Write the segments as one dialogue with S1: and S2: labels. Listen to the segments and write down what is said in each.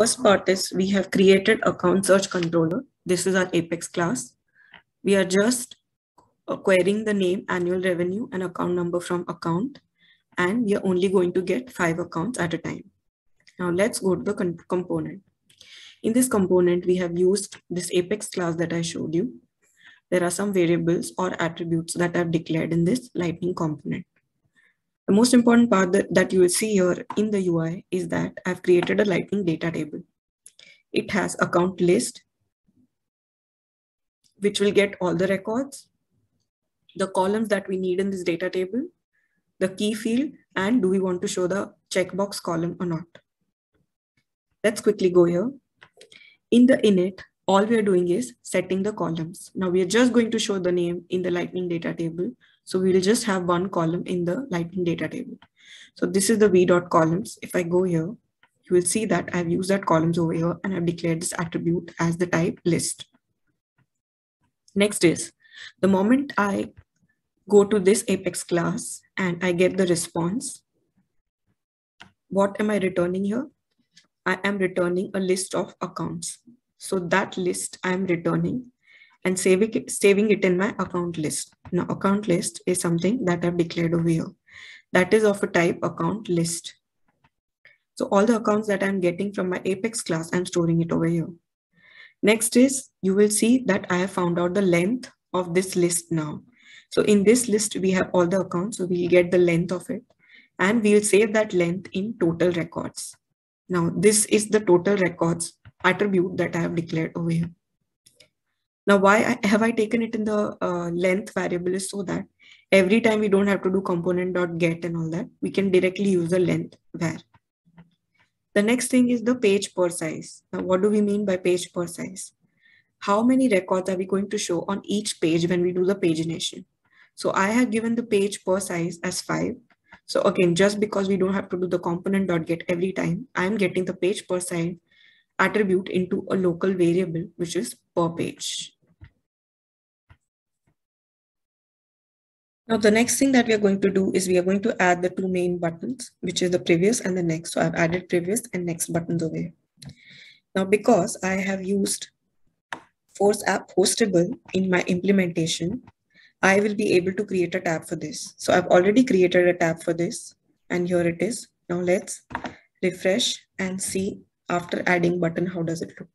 S1: First part is we have created account search controller. This is our Apex class. We are just querying the name, annual revenue, and account number from account. And we are only going to get 5 accounts at a time. Now let's go to the component. In this component, we have used this Apex class that I showed you. There are some variables or attributes that I've declared in this Lightning component. The most important part that you will see here in the UI is that I've created a Lightning data table. It has account list, which will get all the records, the columns that we need in this data table, the key field, and do we want to show the checkbox column or not. Let's quickly go here. In the init, all we are doing is setting the columns. Now we are just going to show the name in the Lightning data table. So we will just have one column in the Lightning data table. So this is the v.columns. If I go here, you will see that I've used that columns over here and I've declared this attribute as the type list. Next is the moment I go to this Apex class and I get the response, what am I returning here? I am returning a list of accounts. So that list I am returning and saving it in my account list. Now account list is something that I've declared over here. That is of a type account list. So all the accounts that I'm getting from my Apex class, I'm storing it over here. Next is you will see that I have found out the length of this list now. So in this list, we have all the accounts. So we'll get the length of it and we'll save that length in total records. Now this is the total records attribute that I have declared over here. Now why have I taken it in the length variable is so that every time we don't have to do component.get and all that, we can directly use the length var. The next thing is the page per size. Now what do we mean by page per size? How many records are we going to show on each page when we do the pagination? So I have given the page per size as 5. So again, just because we don't have to do the component.get every time, I'm getting the page per size attribute into a local variable, which is per page. Now the next thing that we are going to do is we are going to add the 2 main buttons, which is the previous and the next. So I've added previous and next buttons over here. Now because I have used Force app hostable in my implementation, I will be able to create a tab for this. So I've already created a tab for this and here it is. Now let's refresh and see after adding button, how does it look?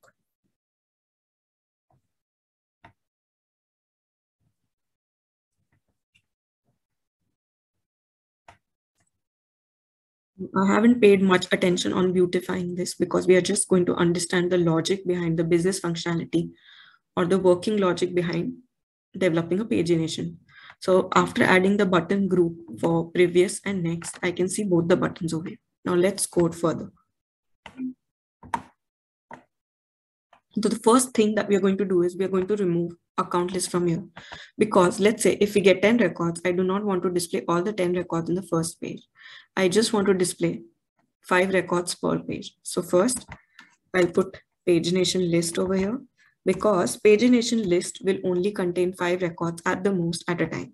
S1: I haven't paid much attention on beautifying this because we are just going to understand the logic behind the business functionality or the working logic behind developing a pagination. So after adding the button group for previous and next, I can see both the buttons over here. Now let's code further. So the first thing that we are going to do is we are going to remove account list from here, because let's say if we get 10 records, I do not want to display all the 10 records in the first page. I just want to display 5 records per page. So first I'll put pagination list over here, because pagination list will only contain 5 records at the most at a time.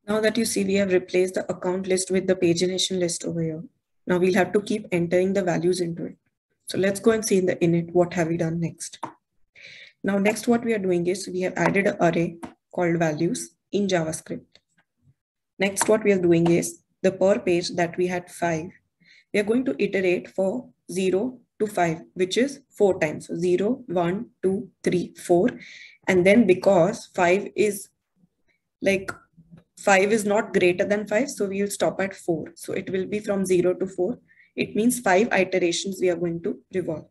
S1: Now that you see, we have replaced the account list with the pagination list over here. Now we'll have to keep entering the values into it. So let's go and see in the init, what have we done next? Now next what we are doing is we have added an array called values in JavaScript. Next what we are doing is the per page that we had 5, we are going to iterate for 0 to 5, which is 4 times. So 0, 1, 2, 3, 4. And then because 5 is not greater than 5, so we will stop at 4. So it will be from 0 to 4. It means 5 iterations we are going to revolve.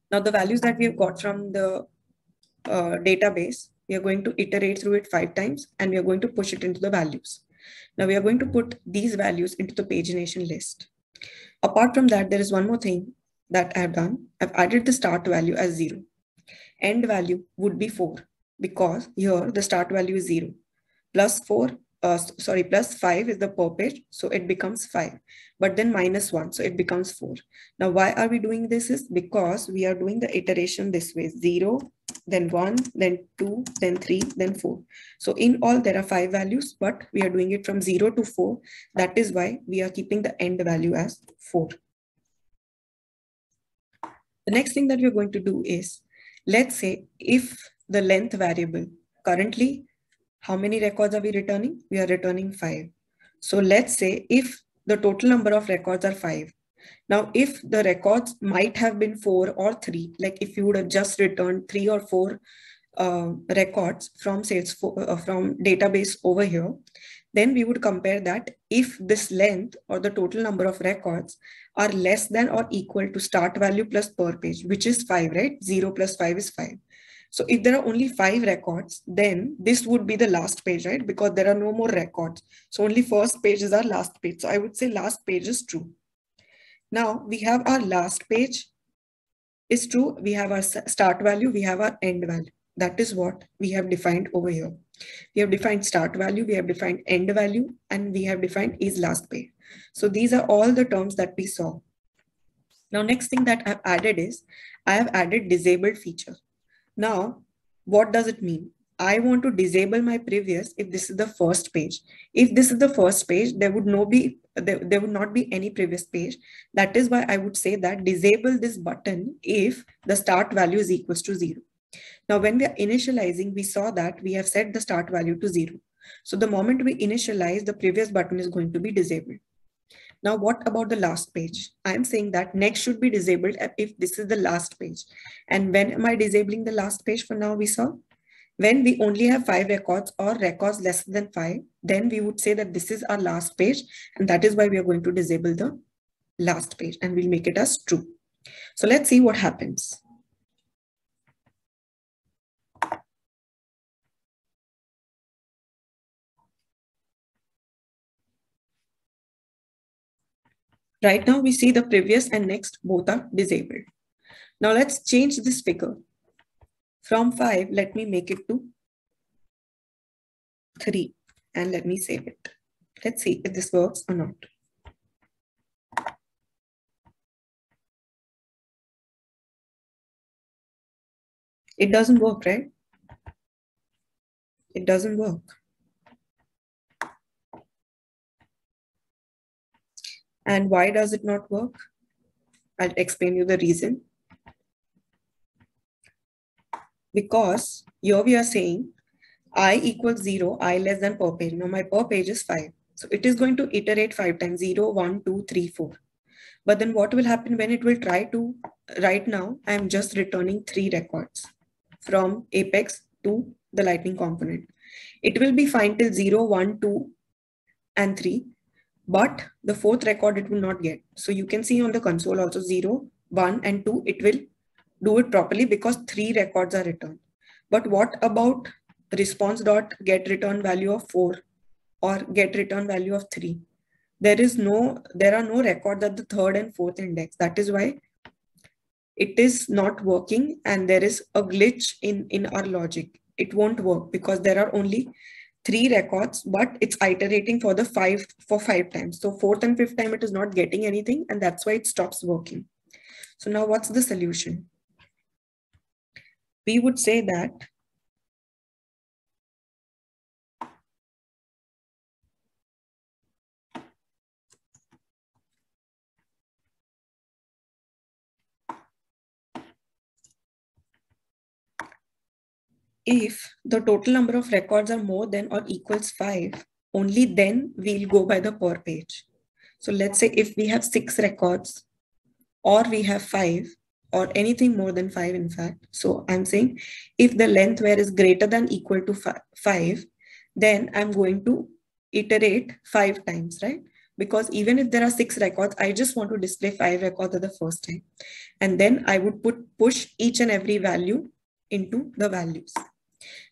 S1: Now the values that we have got from the database, we are going to iterate through it 5 times and we are going to push it into the values. Now we are going to put these values into the pagination list. Apart from that, there is one more thing that I have done. I've added the start value as 0. End value would be 4, because here the start value is 0. Plus 5 is the per page, so it becomes 5. But then minus 1, so it becomes 4. Now why are we doing this is because we are doing the iteration this way, 0, then 1, then 2, then 3, then 4. So in all, there are 5 values, but we are doing it from 0 to 4. That is why we are keeping the end value as 4. The next thing that we're going to do is, let's say if the length variable, currently, how many records are we returning? We are returning 5. So let's say if the total number of records are 5. Now, if the records might have been 4 or 3, like if you would have just returned 3 or 4 records from Salesforce, from database over here, then we would compare that if this length or the total number of records are less than or equal to start value plus per page, which is 5, right? 0 plus 5 is 5. So if there are only 5 records, then this would be the last page, right? Because there are no more records. So only first page is our last page. So I would say last page is true. Now we have our last page is true. We have our start value. We have our end value. That is what we have defined over here. We have defined start value, we have defined end value, and we have defined is last page. So these are all the terms that we saw. Now, next thing that I've added is I have added disabled feature. Now, what does it mean? I want to disable my previous if this is the first page. If this is the first page, there would not be any previous page. That is why I would say that disable this button if the start value is equals to 0. Now, when we are initializing, we saw that we have set the start value to 0. So the moment we initialize, the previous button is going to be disabled. Now, what about the last page? I am saying that next should be disabled if this is the last page. And when am I disabling the last page? For now, we saw when we only have 5 records or records less than 5, then we would say that this is our last page. And that is why we are going to disable the last page and we'll make it as true. So let's see what happens. Right now we see the previous and next both are disabled. Now let's change this figure. From 5, let me make it to 3 and let me save it. Let's see if this works or not. It doesn't work, right? It doesn't work. And why does it not work? I'll explain you the reason. Because here we are saying I equals 0, I less than per page. Now my per page is 5. So it is going to iterate 5 times, 0, 1, 2, 3, 4. But then what will happen when it will try to, right now, I'm just returning 3 records from Apex to the Lightning component. It will be fine till 0, 1, 2, and 3. But the 4th record it will not get. So you can see on the console also 0, 1, and 2, it will do it properly because 3 records are returned. But what about response.get return value of 4 or get return value of 3? There are no records at the 3rd and 4th index. That is why it is not working and there is a glitch in our logic. It won't work because there are only 3 records, but it's iterating for 5 times. So 4th and 5th time, it is not getting anything and that's why it stops working. So now what's the solution? We would say that if the total number of records are more than or equals 5, only then we'll go by the per page. So let's say if we have 6 records or we have 5 or anything more than 5 in fact. So I'm saying if the length where is greater than equal to 5, then I'm going to iterate 5 times, right? Because even if there are 6 records, I just want to display 5 records at the first time. And then I would push each and every value into the values.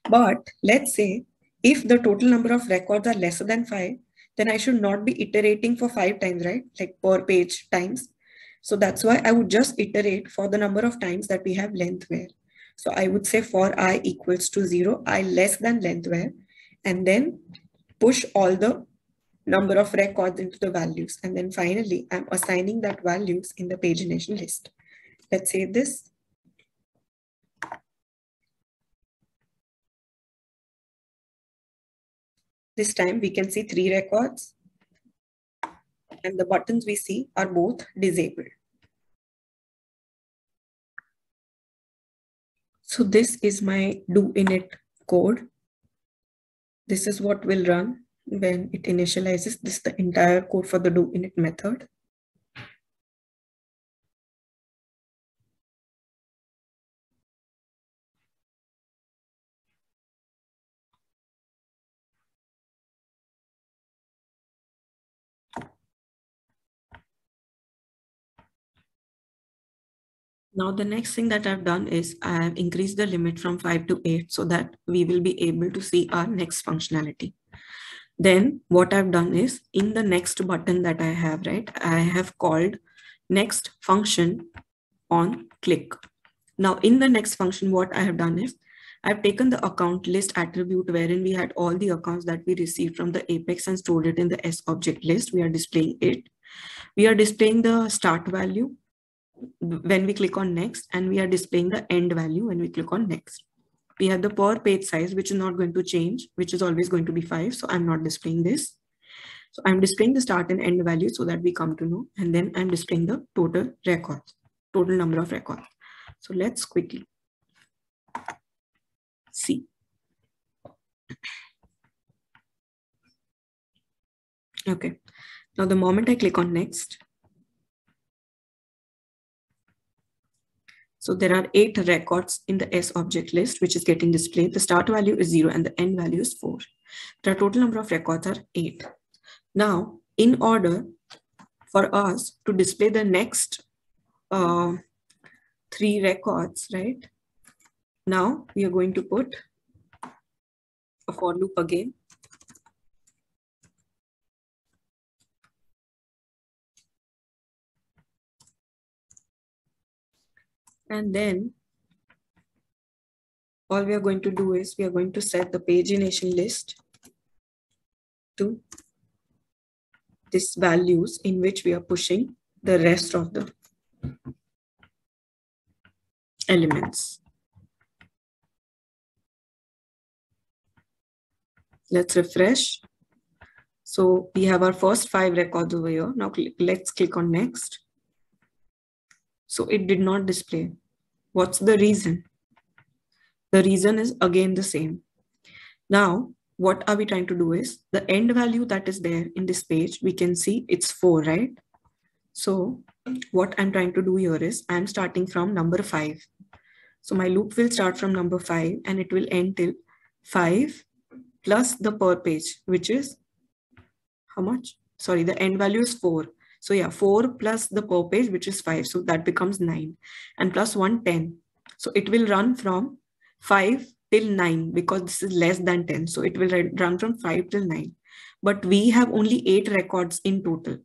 S1: But let's say if the total number of records are lesser than 5, then I should not be iterating for 5 times, right? Like per page times. So that's why I would just iterate for the number of times that we have length where. So I would say for I equals to 0, I less than length where, and then push all the number of records into the values. And then finally, I'm assigning that values in the pagination list. Let's save this. This time we can see 3 records, and the buttons we see are both disabled. So this is my do init code. This is what will run when it initializes. This is the entire code for the do init method. Now the next thing that I've done is I have increased the limit from 5 to 8 so that we will be able to see our next functionality. Then what I've done is in the next button that I have, right, I have called next function on click. Now in the next function, what I have done is I've taken the account list attribute wherein we had all the accounts that we received from the Apex and stored it in the S object list. We are displaying it. We are displaying the start value when we click on next, and we are displaying the end value when we click on next. We have the per page size, which is not going to change, which is always going to be 5. So I'm not displaying this. So I'm displaying the start and end value so that we come to know, and then I'm displaying the total records, total number of records. So let's quickly see. Okay. Now the moment I click on next, so there are 8 records in the S object list, which is getting displayed. The start value is 0 and the end value is 4. The total number of records are 8. Now, in order for us to display the next 3 records, right? Now we are going to put a for loop again. And then all we are going to do is we are going to set the pagination list to this values in which we are pushing the rest of the elements. Let's refresh. So we have our first 5 records over here. Now let's click on next. So it did not display. What's the reason? The reason is again the same. Now, what are we trying to do is the end value that is there in this page, we can see it's 4, right? So what I'm trying to do here is I'm starting from number 5. So my loop will start from number 5 and it will end till 5 plus the per page, which is how much? Sorry, the end value is 4. So yeah, 4 plus the per page, which is 5. So that becomes 9 and plus 1, 10. So it will run from 5 till 9 because this is less than 10. So it will run from 5 till 9. But we have only 8 records in total.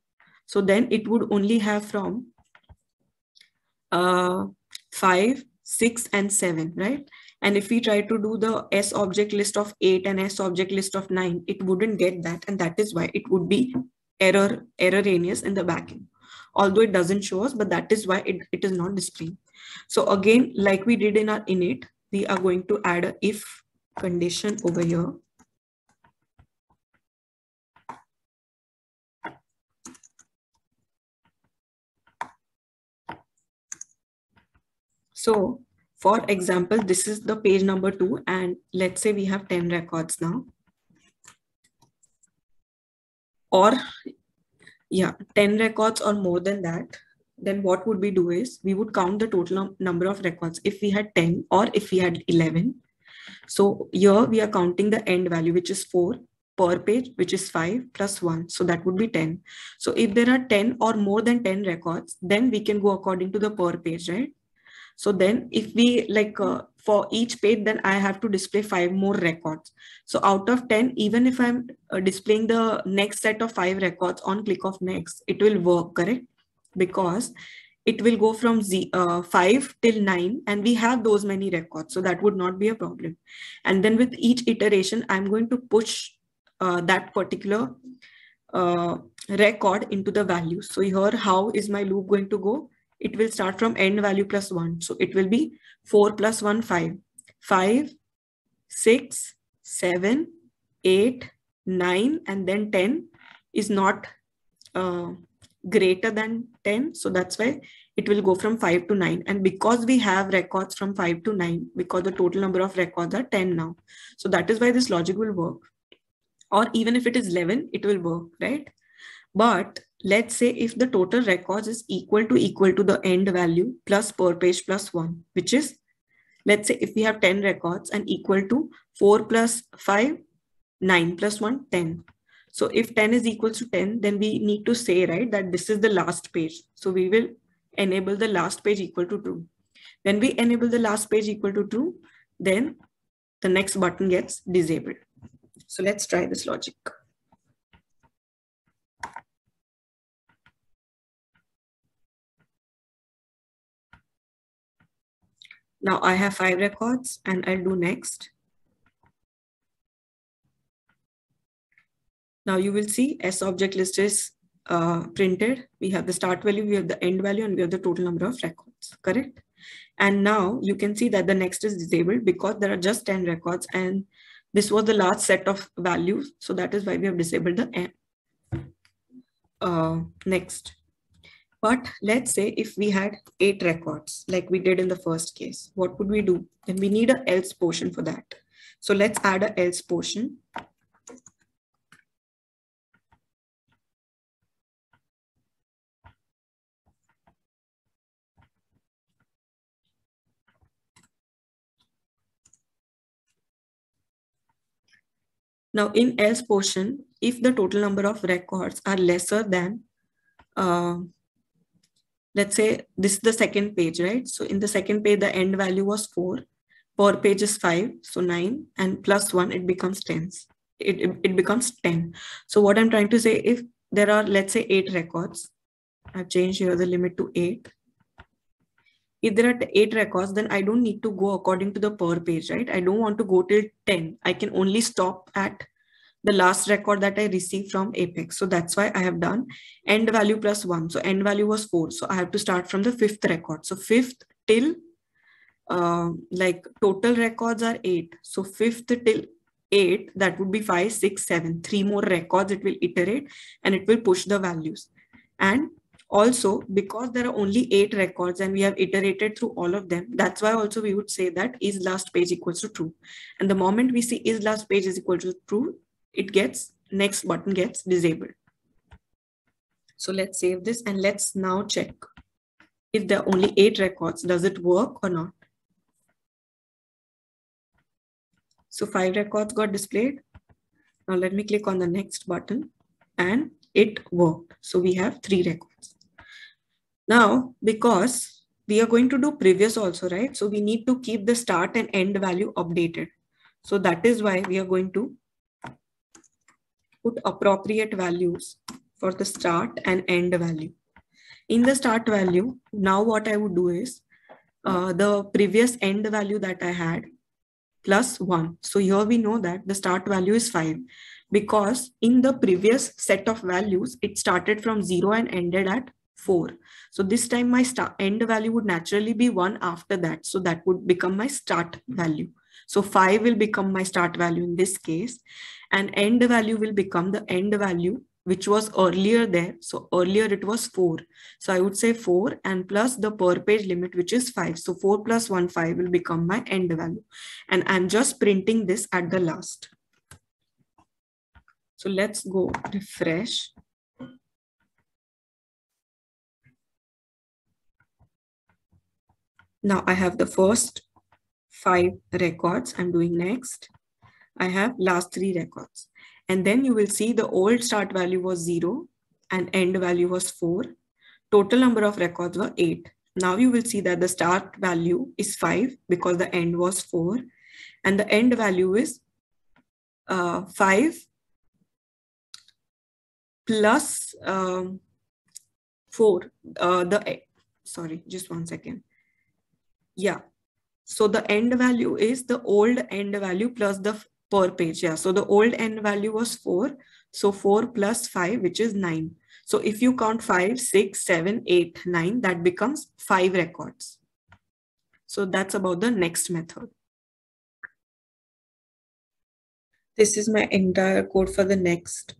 S1: So then it would only have from 5, 6, and 7, right? And if we try to do the S object list of 8 and S object list of 9, it wouldn't get that. And that is why it would be erroneous in the backend. Although it doesn't show us, but that is why it is not displaying. So again, like we did in our init, we are going to add a if condition over here. So for example, this is the page number 2, and let's say we have 10 records now. Or yeah, 10 records or more than that. Then what would we do is we would count the total number of records if we had 10 or if we had 11. So here we are counting the end value, which is 4 per page, which is 5 plus 1. So that would be 10. So if there are 10 or more than 10 records, then we can go according to the per page, right? So then if we like for each page, then I have to display 5 more records. So out of 10, even if I'm displaying the next set of 5 records on click of next, it will work, correct? Because it will go from 5 till 9 and we have those many records. So that would not be a problem. And then with each iteration, I'm going to push that particular record into the value. So here, how is my loop going to go? It will start from end value plus 1. So it will be 4 plus 1, 5. 5, 6, 7, 8, 9 and then 10 is not greater than 10. So that's why it will go from 5 to 9. And because we have records from 5 to 9, because the total number of records are 10 now. So that is why this logic will work. Or even if it is 11, it will work, right? But let's say if the total records is equal to the end value plus per page plus 1, which is, let's say if we have 10 records and equal to 4 plus 5, 9 plus 1, 10. So if 10 is equal to 10, then we need to say, right, that this is the last page. So we will enable the last page equal to true. When we enable the last page equal to true, then the next button gets disabled. So let's try this logic. Now I have 5 records and I'll do next. Now you will see S object list is printed. We have the start value, we have the end value, and we have the total number of records, correct? And now you can see that the next is disabled because there are just 10 records and this was the last set of values. So that is why we have disabled the next. But let's say if we had 8 records like we did in the first case, what would we do? Then we need a else portion for that. So let's add a else portion. Now in else portion, if the total number of records are lesser than, let's say this is the second page, right? So in the second page, the end value was 4, per page is 5, so 9, and plus 1, it becomes 10. It becomes 10. So what I'm trying to say, if there are, let's say 8 records, I've changed here the limit to 8. If there are 8 records, then I don't need to go according to the per page, right? I don't want to go till 10. I can only stop at the last record that I received from Apex. So that's why I have done end value plus 1. So end value was 4. So I have to start from the 5th record. So 5th till like total records are 8. So 5th till 8, that would be 5, 6, 7. 3 more records it will iterate and it will push the values. And also, because there are only 8 records and we have iterated through all of them, that's why also we would say that is last page equals to true. And the moment we see is last page is equal to true, it gets, next button gets disabled. So let's save this and let's now check if there are only 8 records, does it work or not? So 5 records got displayed. Now let me click on the next button and it worked. So we have 3 records. Now, because we are going to do previous also, right? So we need to keep the start and end value updated. So that is why we are going to put appropriate values for the start and end value. In the start value, now what I would do is the previous end value that I had plus 1. So here we know that the start value is 5 because in the previous set of values, it started from 0 and ended at 4. So this time my end value would naturally be 1 after that. So that would become my start value. So 5 will become my start value in this case, and end value will become the end value which was earlier there. So earlier it was 4. So I would say 4 and plus the per page limit, which is 5. So 4 plus 1, 5 will become my end value. And I'm just printing this at the last. So let's go refresh. Now I have the first 5 records. I'm doing next. I have last 3 records. And then you will see the old start value was 0 and end value was 4. Total number of records were 8. Now you will see that the start value is 5 because the end was 4. And the end value is 5 plus 4. Sorry, just one second. Yeah. So the end value is the old end value plus the per page. Yeah. So the old end value was 4. So 4 plus 5, which is 9. So if you count 5, 6, 7, 8, 9, that becomes 5 records. So that's about the next method. This is my entire code for the next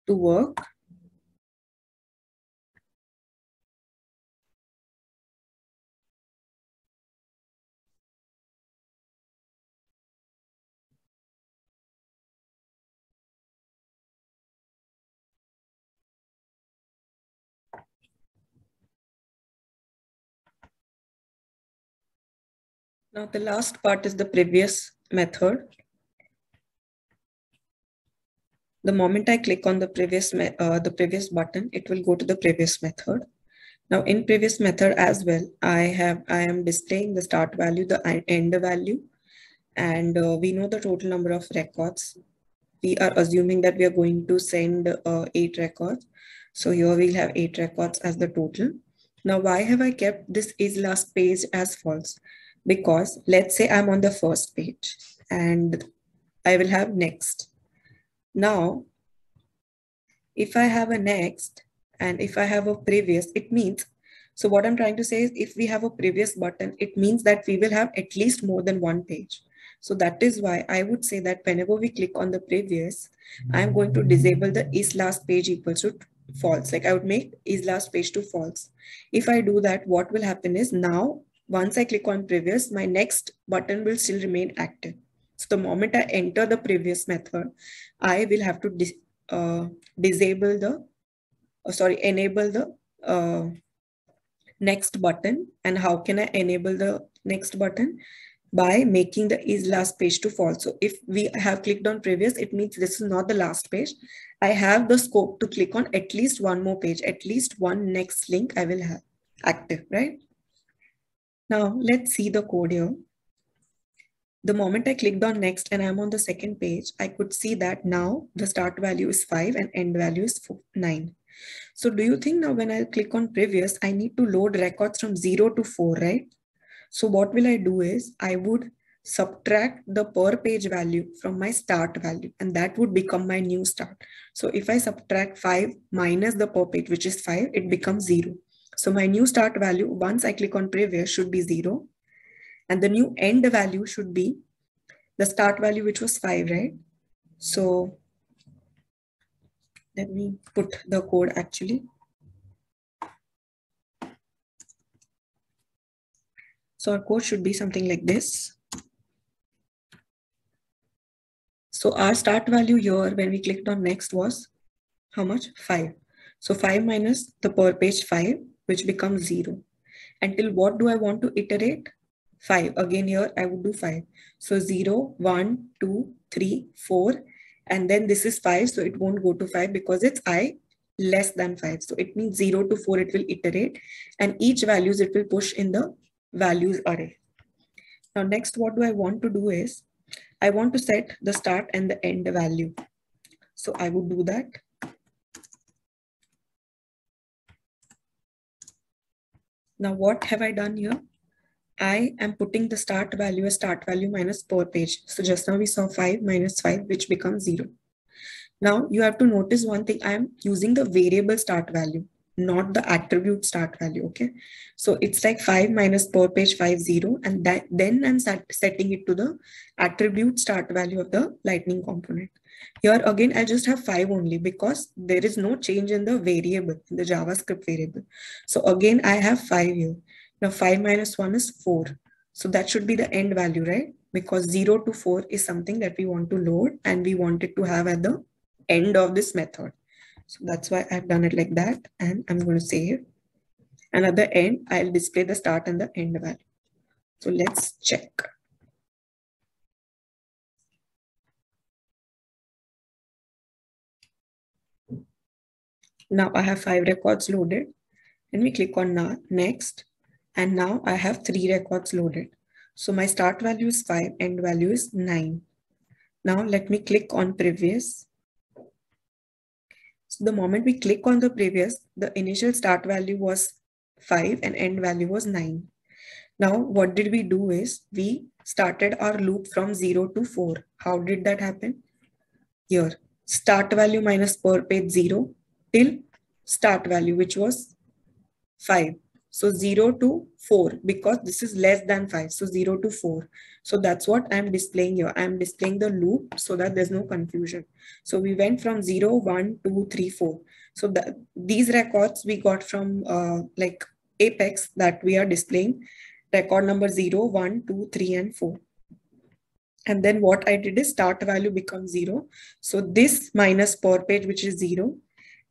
S1: to work. Now the last part is the previous method. The moment I click on the previous button, it will go to the previous method. Now in previous method as well, I am displaying the start value, the end value, and we know the total number of records. We are assuming that we are going to send 8 records. So here we'll have 8 records as the total. Now, why have I kept this is last page as false? Because let's say I'm on the first page and I will have next. Now, if I have a next and if I have a previous, it means, so what I'm trying to say is if we have a previous button, it means that we will have at least more than one page. So that is why I would say that whenever we click on the previous, I'm going to disable the is last page equals to false. Like I would make is last page to false. If I do that, what will happen is now, once I click on previous, my next button will still remain active. So the moment I enter the previous method, I will have to disable the, enable the next button. And how can I enable the next button? By making the is last page to false. So if we have clicked on previous, it means this is not the last page. I have the scope to click on at least one more page, at least one next link I will have active, right? Now let's see the code here. The moment I clicked on next and I'm on the second page, I could see that now the start value is 5 and end value is 9. So do you think now when I click on previous, I need to load records from 0 to 4, right? So what will I do is I would subtract the per page value from my start value, and that would become my new start. So if I subtract 5 minus the per page, which is 5, it becomes 0. So my new start value, once I click on previous, should be 0. And the new end value should be the start value, which was 5, right? So let me put the code actually. So our code should be something like this. So our start value here when we clicked on next was how much? 5. So 5 minus the per page 5, which becomes 0. Until what do I want to iterate? 5. Again here I would do 5. So 0, 1, 2, 3, 4. And then this is 5. So it won't go to 5 because it's I less than 5. So it means 0 to 4 it will iterate. And each values it will push in the values array. Now next what do I want to do is I want to set the start and the end value. So I would do that. Now what have I done here? I am putting the start value as start value minus per page. So just now we saw 5 minus 5, which becomes 0. Now you have to notice one thing. I am using the variable start value, not the attribute start value. Okay. So it's like 5 minus per page 5, 0. And then I'm setting it to the attribute start value of the lightning component. Here again, I just have 5 only because there is no change in the variable, in the JavaScript variable. So again, I have 5 here. Now 5 minus 1 is 4. So that should be the end value, right? Because 0 to 4 is something that we want to load and we want it to have at the end of this method. So that's why I've done it like that. And I'm going to save. And at the end, I'll display the start and the end value. So let's check. Now I have 5 records loaded. And we click on next. And now I have 3 records loaded. So my start value is 5, end value is 9. Now let me click on previous. So the moment we click on the previous, the initial start value was 5 and end value was 9. Now what did we do is we started our loop from 0 to 4. How did that happen? Here, start value minus per page 0 till start value, which was 5. So 0 to 4, because this is less than 5. So 0 to 4. So that's what I'm displaying here. I'm displaying the loop so that there's no confusion. So we went from 0, 1, 2, 3, 4. So these records we got from like Apex that we are displaying. Record number 0, 1, 2, 3, and 4. And then what I did is start value becomes 0. So this minus per page, which is 0,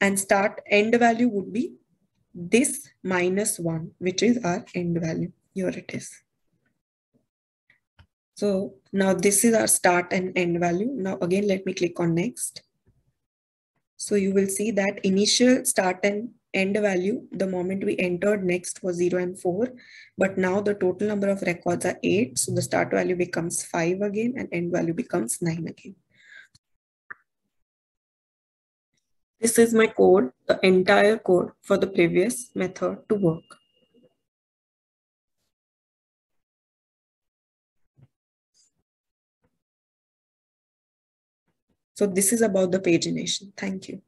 S1: and start end value would be this minus 1, which is our end value. Here it is. So now this is our start and end value. Now again, let me click on next. So you will see that initial start and end value, the moment we entered next was 0 and 4, but now the total number of records are 8. So the start value becomes 5 again and end value becomes 9 again. This is my code, the entire code for the previous method to work. So this is about the pagination. Thank you.